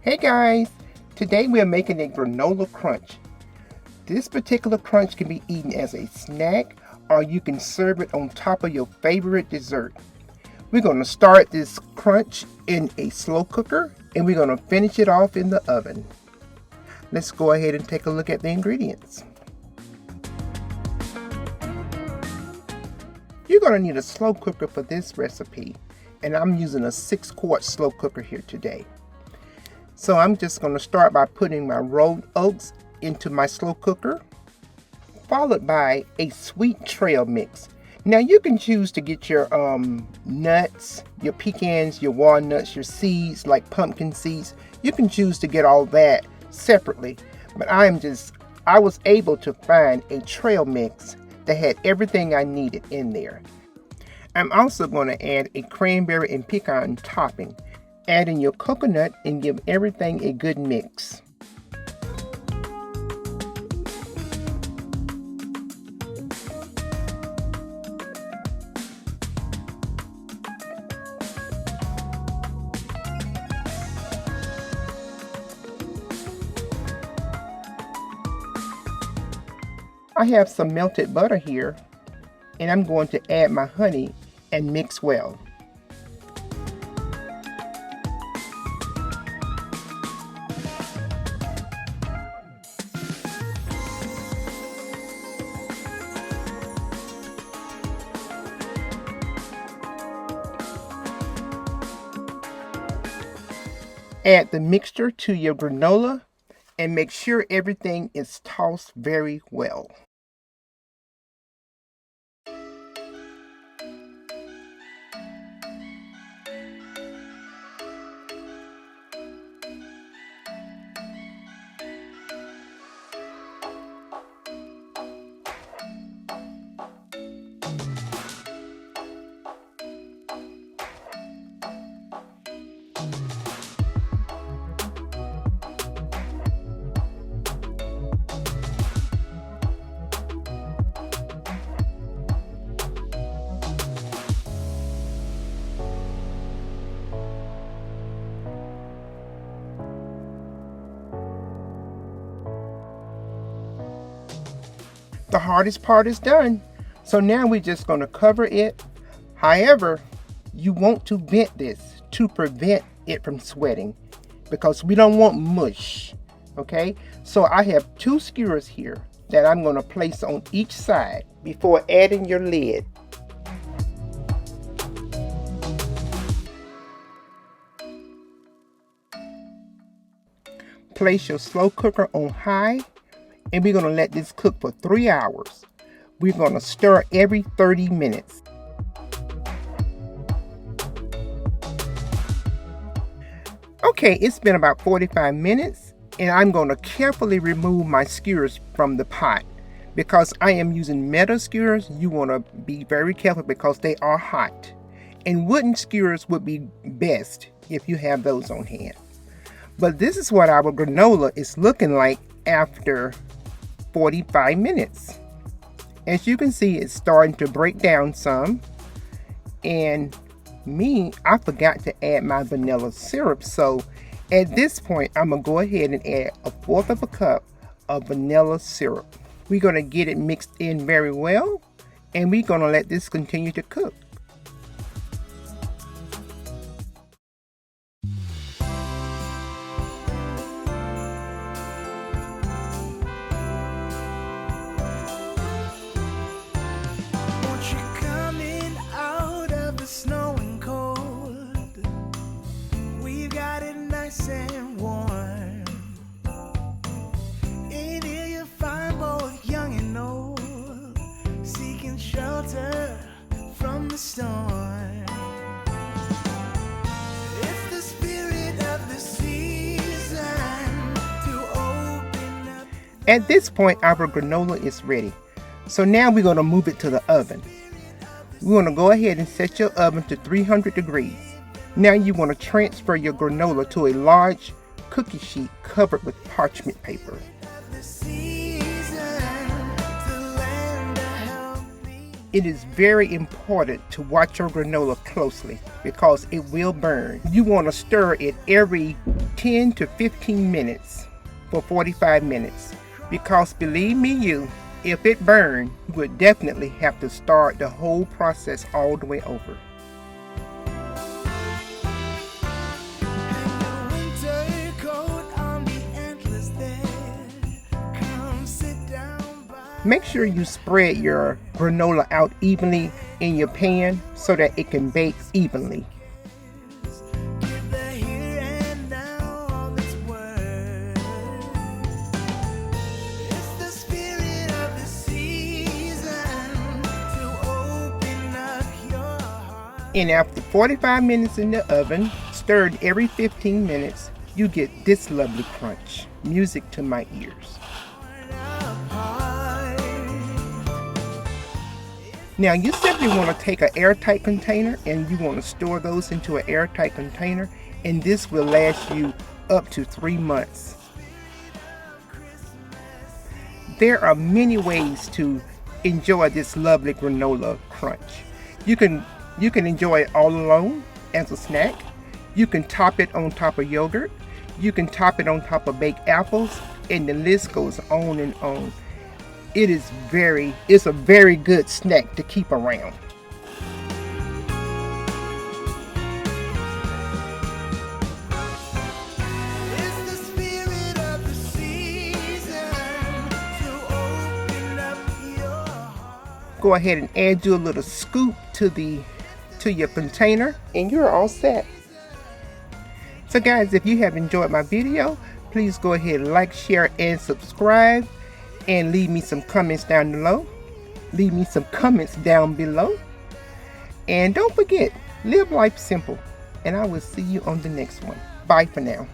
Hey guys, today we are making a granola crunch. This particular crunch can be eaten as a snack or you can serve it on top of your favorite dessert. We're going to start this crunch in a slow cooker and we're going to finish it off in the oven. Let's go ahead and take a look at the ingredients. You're going to need a slow cooker for this recipe, and I'm using a 6-quart slow cooker here today. So I'm just going to start by putting my rolled oats into my slow cooker, followed by a sweet trail mix. Now you can choose to get your nuts, your pecans, your walnuts, your seeds like pumpkin seeds. You can choose to get all that separately, but I was able to find a trail mix that had everything I needed in there. I'm also going to add a cranberry and pecan topping. Add in your coconut and give everything a good mix. I have some melted butter here, and I'm going to add my honey and mix well. Add the mixture to your granola and make sure everything is tossed very well. The hardest part is done, so now we're just going to cover it. However, you want to vent this to prevent it from sweating because we don't want mush. Okay, so I have 2 skewers here that I'm going to place on each side before adding your lid. Place your slow cooker on high, and we're going to let this cook for 3 hours. We're going to stir every 30 minutes. Okay, it's been about 45 minutes, and I'm going to carefully remove my skewers from the pot. Because I am using metal skewers, you want to be very careful because they are hot. And wooden skewers would be best if you have those on hand. But this is what our granola is looking like after 45 minutes. As you can see, it's starting to break down some. And I forgot to add my vanilla syrup. So at this point, I'm going to go ahead and add 1/4 cup of vanilla syrup. We're going to get it mixed in very well. And we're going to let this continue to cook. And warm. In here you find both young and old, seeking shelter from the storm. It's the spirit of the season to open up. At this point, our granola is ready. So now we're going to move it to the oven. We're going to go ahead and set your oven to 300 degrees. Now you want to transfer your granola to a large cookie sheet covered with parchment paper. It is very important to watch your granola closely because it will burn. You want to stir it every 10 to 15 minutes for 45 minutes. Because believe me you, if it burned, you would definitely have to start the whole process all the way over. Make sure you spread your granola out evenly in your pan so that it can bake evenly. And after 45 minutes in the oven, stirred every 15 minutes, you get this lovely crunch. Music to my ears. Now you simply want to take an airtight container and you want to store those into an airtight container, and this will last you up to 3 months. There are many ways to enjoy this lovely granola crunch. You can enjoy it all alone as a snack. You can top it on top of yogurt. You can top it on top of baked apples, and the list goes on and on. It's a very good snack to keep around. Go ahead and add your little scoop to your container and you're all set. So guys, if you have enjoyed my video, please go ahead and like, share, and subscribe. And leave me some comments down below. And don't forget, live life simple. And I will see you on the next one. Bye for now.